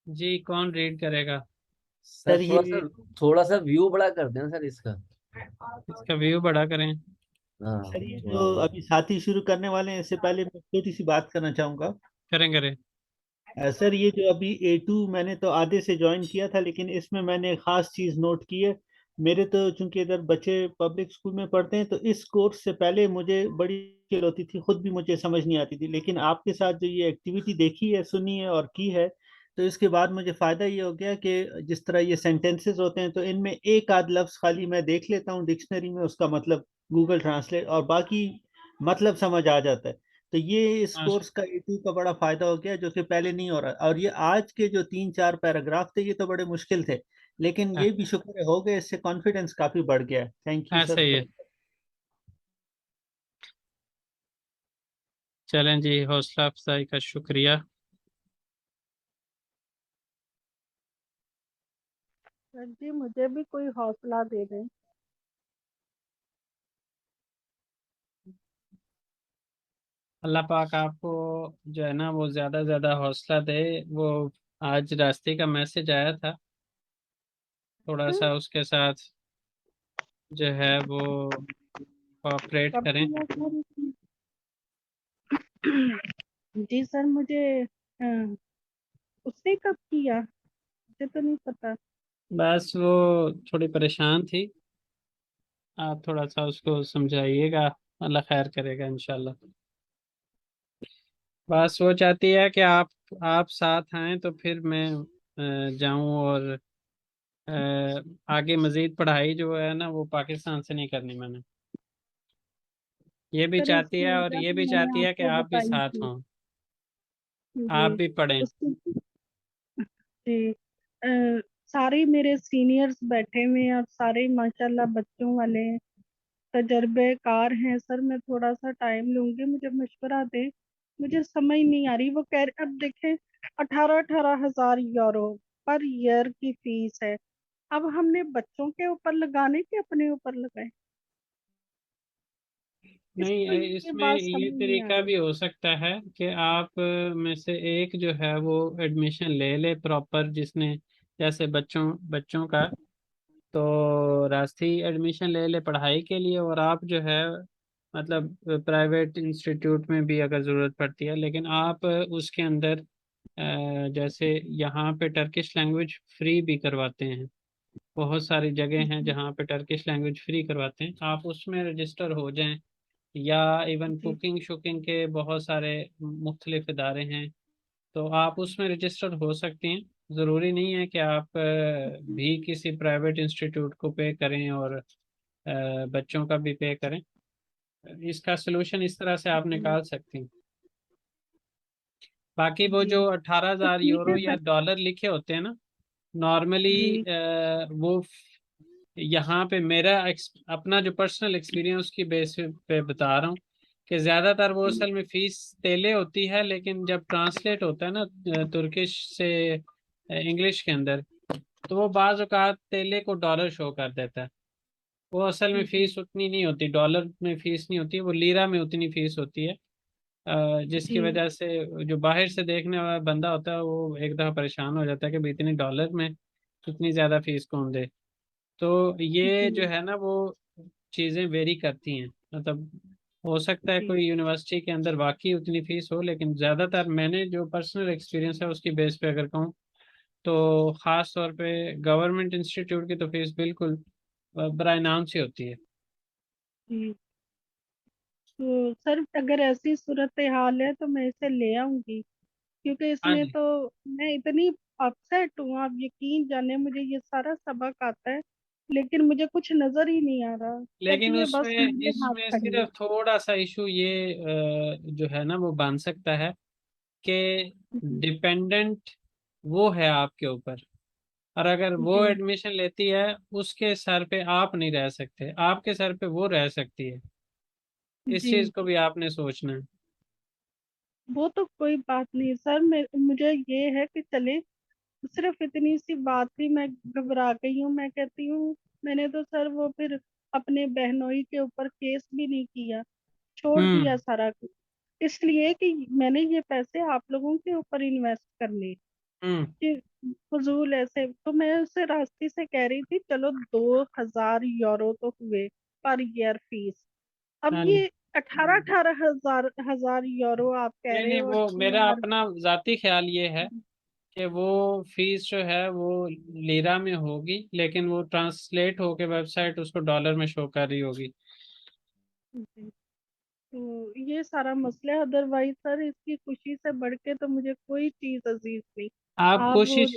जी कौन रीड करेगा? Sir sir ये थोड़ा सा व्यू बड़ा कर देना सर इसका। इसका व्यू बड़ा करें? हाँ सर ये थोड़ा जो सा। अभी साथी शुरू करने वाले हैं, इससे पहले मैं छोटी सी बात करना चाहूंगा। करें करें। सर ये जो अभी A2 मैंने तो आधे से ज्वाइन किया था, लेकिन इसमें मैंने एक खास चीज़ नोट की है। मेरे तो चूंकि इधर बच्चे पब्लिक स्कूल में पढ़ते हैं, तो इस कोर्स से पहले मुझे बड़ी मुश्किल होती थी, खुद भी मुझे समझ नहीं आती थी। लेकिन आपके साथ जो ये एक्टिविटी देखी है, सुनी है और की है, तो इसके बाद मुझे फ़ायदा ये हो गया कि जिस तरह ये सेंटेंसेस होते हैं, तो इनमें एक आध लफ्ज़ खाली मैं देख लेता हूँ डिक्शनरी में, उसका मतलब गूगल ट्रांसलेट, और बाकी मतलब समझ आ जाता है। तो ये इस हाँ, कोर्स का A2 का बड़ा फायदा हो गया, जो कि पहले नहीं हो रहा। और ये आज के जो 3-4 पैराग्राफ थे, ये तो बड़े मुश्किल थे, लेकिन ये भी शुक्र है हो गए, इससे कॉन्फिडेंस काफी बढ़ गया है। थैंक यू ऐसे सर। ही है। चलें जी, हौसला अफजाई का शुक्रिया। सर जी मुझे भी कोई हौसला दे दें। अल्लाह पाक आपको जो है ना वो ज़्यादा से ज़्यादा हौसला दे। वो आज रास्ते का मैसेज आया था, थोड़ा हम्म, सा उसके साथ जो है वो कोऑपरेट कब करें। किया सर इसने? जी सर मुझे उसने कब किया, मुझे तो नहीं पता। बस वो थोड़ी परेशान थी, आप थोड़ा सा उसको समझाइएगा, अल्लाह खैर करेगा इंशाल्लाह। बस वो चाहती है कि आप साथ आएं तो फिर मैं जाऊं, और आगे मजीद पढ़ाई जो है ना वो पाकिस्तान से नहीं करनी मैंने। ये भी सर चाहती उसकी है और वजह ये भी भी मैंने चाहती है कि आपको आप भी बताई साथ थी। हों, आप जी भी पढ़ें। उसकी जी सारे मेरे सीनियर्स बैठे हुए हैं और सारे माशाल्लाह बच्चों वाले हैं, तजर्बेकार हैं। सर मैं थोड़ा सा टाइम लूंगी, मुझे मशवरा दें। मुझे समझ नहीं आ रही, वो कह रहे अब देखें 18,000 यूरो पर ईयर की फीस है। अब हमने बच्चों के ऊपर लगाने के अपने ऊपर लगाए, नहीं, इसको ये इसमें बात ये समझ नहीं आ तरीका रही। भी हो सकता है कि आप में से एक जो है वो एडमिशन ले ले प्रॉपर, जिसने जैसे बच्चों बच्चों का तो राष्ट्रीय एडमिशन ले ले पढ़ाई के लिए, और आप जो है मतलब प्राइवेट इंस्टीट्यूट में भी अगर ज़रूरत पड़ती है, लेकिन आप उसके अंदर जैसे यहाँ पे टर्किश लैंग्वेज फ्री भी करवाते हैं। बहुत सारी जगह हैं जी जहाँ पे टर्किश लैंग्वेज फ्री करवाते हैं, आप उसमें रजिस्टर हो जाएं। या इवन जी कुकिंग शुकिंग के बहुत सारे मुख्तलिफ इदारे हैं, तो आप उसमें रजिस्टर हो सकती हैं। ज़रूरी नहीं है कि आप भी किसी प्राइवेट इंस्टीट्यूट को पे करें और बच्चों का भी पे करें। इसका सलूशन इस तरह से आप जी निकाल सकती हैं। बाकी वो जी जो तो 18,000 यूरो ठीक है या मैं डॉलर लिखे होते हैं ना, नॉर्मली जी वो यहाँ पे मेरा अपना जो पर्सनल एक्सपीरियंस की बेस पे बता रहा हूँ कि ज़्यादातर वो जी असल में फीस तेले होती है, लेकिन जब ट्रांसलेट होता है ना तुर्किश से इंग्लिश के अंदर, तो वो बाज़ औक़ात तेले को डॉलर शो कर देता है। वो असल में जी फीस उतनी नहीं होती, डॉलर में फीस नहीं होती, वो लीरा में उतनी फीस होती है। जिसकी जी वजह से जो बाहर से देखने वाला बंदा होता है वो एक दफ़ा परेशान हो जाता है कि भाई इतनी डॉलर में इतनी ज़्यादा फीस कौन दे। तो ये जो जी है ना वो चीज़ें वेरी करती हैं, मतलब हो सकता है जी कोई यूनिवर्सिटी के अंदर वाकई उतनी फीस हो, लेकिन ज़्यादातर मैंने जो पर्सनल एक्सपीरियंस है उसकी बेस पे अगर कहूँ तो ख़ास तौर पे गवर्नमेंट इंस्टीट्यूट की तो फीस बिल्कुल बराए नाम से होती है। जी तो सर अगर ऐसी सूरत हाल है तो मैं इसे ले आऊंगी, क्योंकि हाँ इसमें जी। तो मैं इतनी अपसेट हूँ, आप यकीन जाने मुझे ये सारा सबक आता है लेकिन मुझे कुछ नजर ही नहीं आ रहा। लेकिन कहती है बस उसमें मेरे हाथ इसमें खड़ी है। सिर्फ थोड़ा सा इशू ये जो है ना वो बन सकता है कि जी डिपेंडेंट वो है आपके ऊपर, और अगर वो जी एडमिशन लेती है उसके सर पे आप नहीं रह सकते, आपके सर पे वो रह सकती है। इस जी चीज को भी आपने सोचना है। वो तो कोई बात नहीं सर, मुझे ये है कि चले, सिर्फ इतनी सी बात थी, मैं घबरा गई हूँ। मैं कहती हूँ मैंने तो सर वो फिर अपने बहनोई के ऊपर केस भी नहीं किया, छोड़ दिया हम्म। सारा कुछ, इसलिए कि मैंने ये पैसे आप लोगों के ऊपर इन्वेस्ट करने। कि फजूल ऐसे। तो मैं उससे रास्ते से कह रही थी चलो 2,000 यूरो तो हुए पर ईयर फीस। अब हाँ ये 18,000 हजार यूरो आप कह नहीं रहे नहीं, हो, वो मेरा 80,000। अपना जाती ख्याल ये है कि वो फीस जो है वो लीरा में होगी, लेकिन वो ट्रांसलेट होके वेबसाइट उसको डॉलर में शो कर रही होगी। जी। तो ये सारा मसला है, अदरवाइज सर इसकी खुशी से बढ़ के तो मुझे कोई चीज अजीज नहीं। आप आप वो कोशिश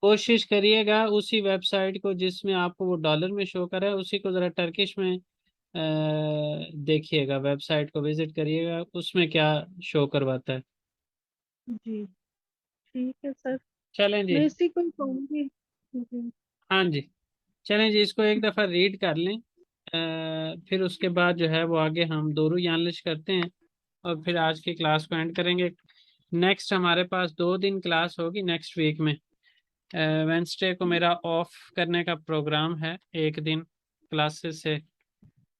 कोशिश करिएगा उसी वेबसाइट को जिसमें आपको वो डॉलर में शो कर रहा है, उसी को ज़रा टर्किश में देखिएगा, वेबसाइट को विजिट करिएगा उसमें क्या शो करवाता है। जी ठीक है सर, चलें जी। मैं इसी को ही कहूँगी। जी। हाँ जी, चलें जी, इसको एक दफ़ा रीड कर लें। फिर उसके बाद जो है वो आगे हम दोरू यानलिश करते हैं और फिर आज की क्लास को एंड करेंगे। नेक्स्ट हमारे पास 2 दिन क्लास होगी नेक्स्ट वीक में। वेंसडे को मेरा ऑफ करने का प्रोग्राम है, एक दिन क्लासेस से।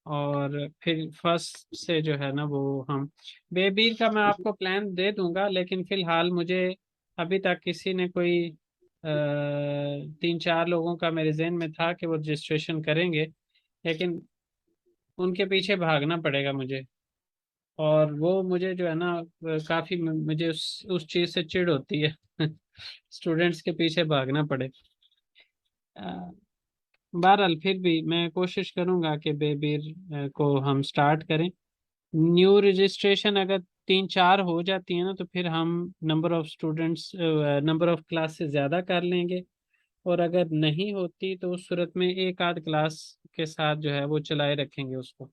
और फिर फर्स्ट से जो है ना वो हम बेबीर का मैं आपको प्लान दे दूंगा, लेकिन फिलहाल मुझे अभी तक किसी ने कोई 3-4 लोगों का मेरे जहन में था कि वो रजिस्ट्रेशन करेंगे, लेकिन उनके पीछे भागना पड़ेगा मुझे। और वो मुझे जो है ना काफ़ी मुझे उस चीज़ से चिढ़ होती है स्टूडेंट्स के पीछे भागना पड़े। अ, बहरहाल फिर भी मैं कोशिश करूंगा कि बेबीर को हम स्टार्ट करें। न्यू रजिस्ट्रेशन अगर 3-4 हो जाती है ना तो फिर हम number of students, number of classes ज़्यादा कर लेंगे। और अगर नहीं होती तो उस सूरत में एक आध क्लास के साथ जो है वो चलाए रखेंगे उसको,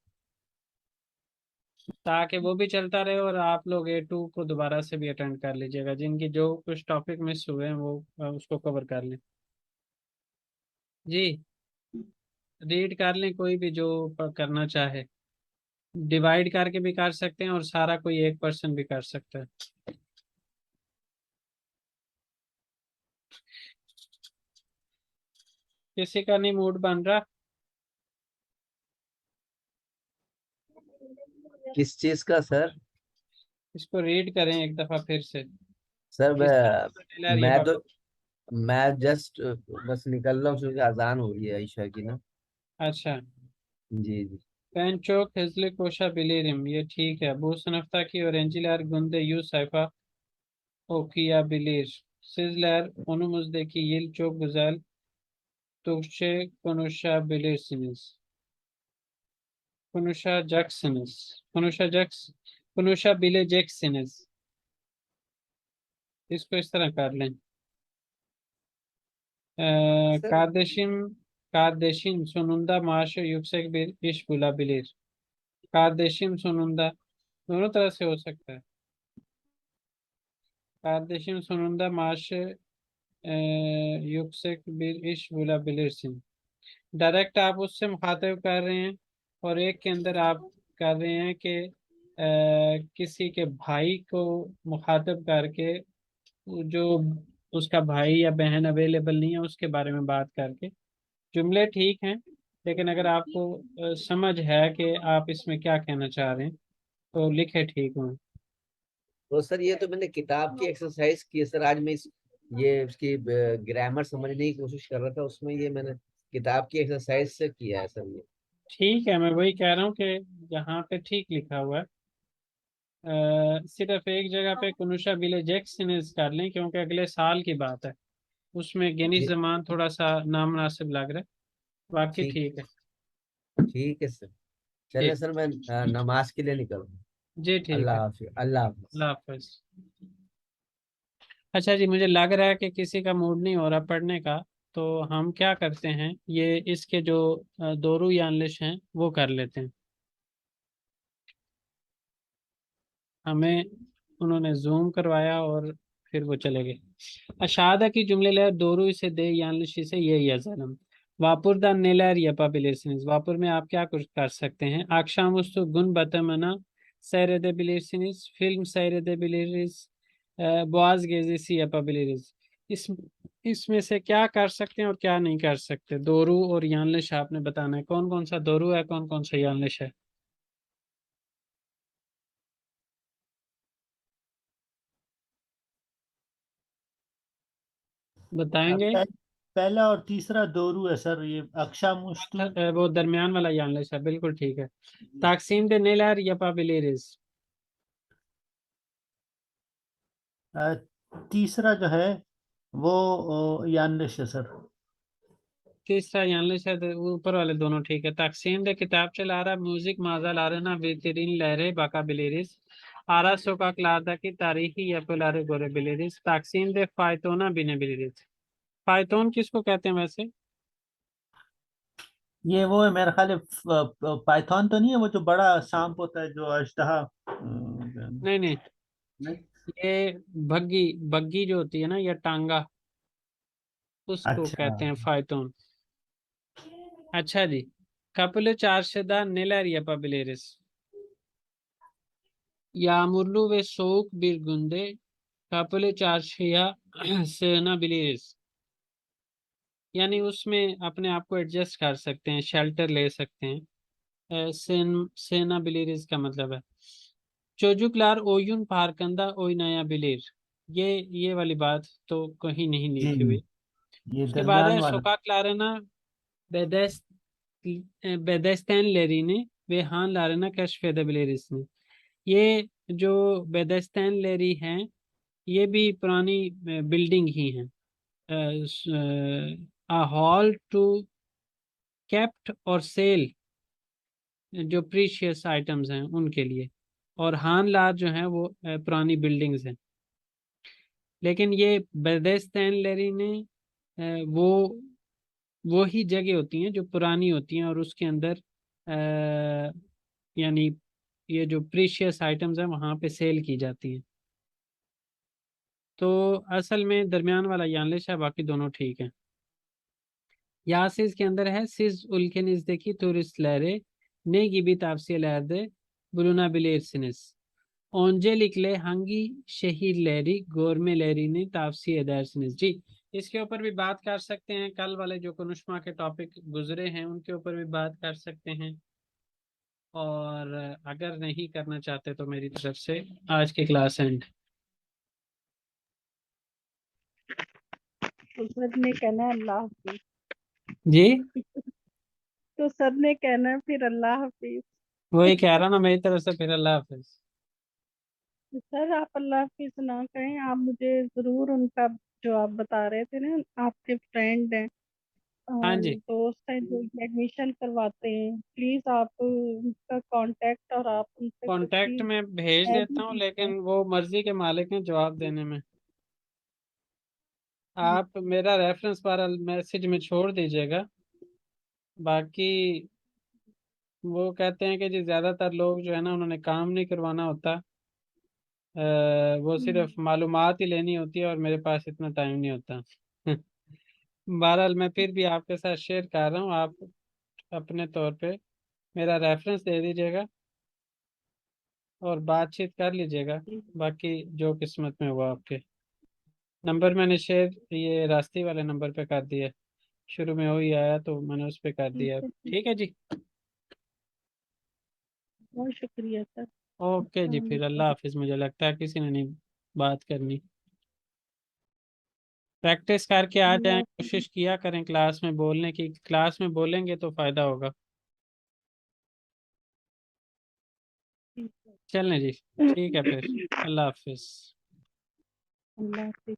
ताकि वो भी चलता रहे और आप लोग A2 को दोबारा से भी अटेंड कर लीजिएगा, जिनकी जो कुछ टॉपिक मिस हुए हैं वो उसको कवर कर लें। जी, रीड कर लें कोई भी जो करना चाहे। डिवाइड करके भी कर सकते हैं और सारा कोई एक पर्सन भी कर सकता है। किसी का नहीं मूड बन रहा? किस चीज का सर? इसको रीड करें एक दफा फिर से। सर किस तरह ये मैं बात। तो मैं जस्ट बस निकल रहा हूँ क्योंकि अजान हो रही है ईशा की ना। अच्छा। जी जी। पेंचोक हिजले कोशा बिलिरिम, ये ठीक है। अबू सनफ्ता की और एंजिलार गुंदे यू साइफा ओकिया बिलिर सिजलर ओनुमुजदे की यिल चोक गुजैल तुगशे कोनुशा बिलिर सिनिस कोनुशा जैक्सनिस कोनुशा बिले जैक्सनिस। इसको इस तरह कर लें। Sir Kardeşim, kardeşim sonunda maaşı yüksek bir iş bulabilir. Kardeşim sonunda दोनों तरह से हो सकता है। kardeşim sonunda maaşı yüksek bir iş bulabilirsin। Direct आप उससे मुखातिब कर रहे हैं और एक के अंदर आप कर रहे हैं कि किसी के भाई को मुखातिब करके जो उसका भाई या बहन अवेलेबल नहीं है उसके बारे में बात करके। जुमले ठीक हैं, लेकिन अगर आपको समझ है कि आप इसमें क्या कहना चाह रहे हैं तो लिखे ठीक हों। तो सर ये तो मैंने किताब की एक्सरसाइज की है सर। आज मैं ये उसकी ग्रामर समझने की कोशिश कर रहा था, उसमें ये मैंने किताब की एक्सरसाइज से किया है सर ये। ठीक है, मैं वही कह रहा हूँ कि यहाँ पे ठीक लिखा हुआ है। सिर्फ एक जगह पे कुनुशा बिले जैक्सन कर लें क्योंकि अगले साल की बात है, उसमें गिनीज जी जमान थोड़ा सा नामुनासिब लग रहा है। बाकी ठीक। ठीक है। ठीक है सर। जी। चले सर, मैं नमाज के लिए निकल रहा हूँ। जी ठीक है। अल्लाह हाफिज, अल्लाह हाफिज। अल्लाह हाफिज। अच्छा जी, मुझे लग रहा है कि किसी का मूड नहीं हो रहा पढ़ने का, तो हम क्या करते हैं, ये इसके जो दोरू यानलिश हैं वो कर लेते हैं। हमें उन्होंने जूम करवाया और फिर वो चले गए। अशादा की जुमले लेर दोरू इसे दे यानलिश से ये yazalım। वापुर दा neler yapabilirsiniz? वापुर में आप क्या कुछ कर सकते हैं? Akşamüstü gün batımını seyredebilirsiniz. Film seyredebiliriz. Boğaz gezisi yapabiliriz। इस इसमें से क्या कर सकते हैं और क्या नहीं कर सकते? दोरू और यानलिश आपने बताना है, कौन कौन सा दोरू है, कौन कौन सा यानलिश है। बताएंगे। पहला और तीसरा दोरू है सर, ये अक्षा मुश्तू। वो दरमियान वाला yanlış है, बिल्कुल ठीक है। Taksim'de neler yapabiliriz? तीसरा जो है वो यानलिश है सर। तीसरा yanlış है, तो ऊपर वाले दोनों ठीक है। Taksim'de kitapçılara müzik mağazalarına vitrin bakabiliriz. Ara sokaklardaki tarihi yapıları görebiliriz. Taksim'de faytona binebiliriz। फायतोन किसको कहते हैं वैसे? ये वो है मेरा ख्याल है, पाइथन तो नहीं है वो जो बड़ा सांप होता है जो अजदहा नहीं नहीं, नहीं। ये बग्गी बग्गी जो होती है ना, या टांगा, उसको अच्छा। कहते हैं फायतोन। अच्छा जी। Kapılı çarşıda neler yapabiliriz? Yağmurlu ve soğuk bir günde Kapılı çarşıya sığınabiliriz। यानी उसमें अपने आप को एडजस्ट कर सकते हैं, शेल्टर ले सकते हैं। सेना बिलीरिज का मतलब है çocuklar oyun parkında oynayabilir। ये वाली बात तो कहीं नहीं जी लिखी हुई। ये उसके बाद दरमियान है वाला। sokaklarına bedest bedestenlerini ve hanlarına keşfedebiliriz। ये जो बेदस्तैनलेरी हैं, ये भी पुरानी बिल्डिंग ही हैं। हॉल टू कैप्ट और सेल, जो प्रीशियस आइटम्स हैं उनके लिए। और हान लार जो हैं वो पुरानी बिल्डिंग्स हैं। लेकिन ये बेदस्तैनलेरी ने वो ही जगह होती हैं जो पुरानी होती हैं, और उसके अंदर यानी ये जो प्रीशियस आइटम्स हैं वहाँ पे सेल की जाती हैं। तो असल में दरमियान वाला yanlış है, बाकी दोनों ठीक हैं। Siz के अंदर है siz ülkenizdeki turistlere ne gibi tavsiyelerde bulunabilirsiniz? Öncelikle hangi şehirleri görmelerini tavsiye edersiniz? जी, इसके ऊपर भी बात कर सकते हैं। कल वाले जो कुनुष्मा के टॉपिक गुजरे हैं उनके ऊपर भी बात कर सकते हैं। और अगर नहीं करना चाहते तो मेरी तरफ से आज की क्लास एंड। तो सर ने कहना है अल्लाह हाफिज। जी, तो सर ने कहना है फिर अल्लाह हाफिज। वही कह रहा ना मेरी तरफ से, फिर अल्लाह हाफिज। सर आप अल्लाह हाफिज ना कहें, आप मुझे जरूर उनका जो आप बता रहे थे ना, आपके फ्रेंड हैं, हाँ जी, दोस्त हैं जो एडमिशन करवाते हैं, प्लीज आप उनका कांटेक्ट और आप उनसे कांटेक्ट कभी में भेज है देता भी हूँ, दीजिए। लेकिन वो मर्जी के मालिक हैं जवाब देने में। आप मेरा रेफरेंस बार मैसेज में छोड़ दीजिएगा। बाकी वो कहते हैं कि जी ज्यादातर लोग जो है ना, उन्होंने काम नहीं करवाना होता। वो सिर्फ मालूमात ही लेनी होती है, और मेरे पास इतना टाइम नहीं होता। बहरहाल मैं फिर भी आपके साथ शेयर कर रहा हूँ। आप अपने तौर पे मेरा रेफरेंस दे दीजिएगा और बातचीत कर लीजिएगा। बाकी जो किस्मत में हुआ आपके। नंबर मैंने शेयर ये रास्ते वाले नंबर पे कर दिया। शुरू में वही आया तो मैंने उस पे कर ठीक दिया। है, ठीक है जी। बहुत शुक्रिया सर। ओके जी, अस्सलाम फिर वालेकुम। अल्लाह हाफिज। मुझे लगता है किसी ने नहीं बात करनी। प्रैक्टिस करके आ जाएं, अल्लाह हाफिज। कोशिश किया करें क्लास में बोलने की। क्लास में बोलेंगे तो फायदा होगा। ठीक है। चलें जी, ठीक है फिर। अल्लाह हाफिज। अल्लाह हाफिज।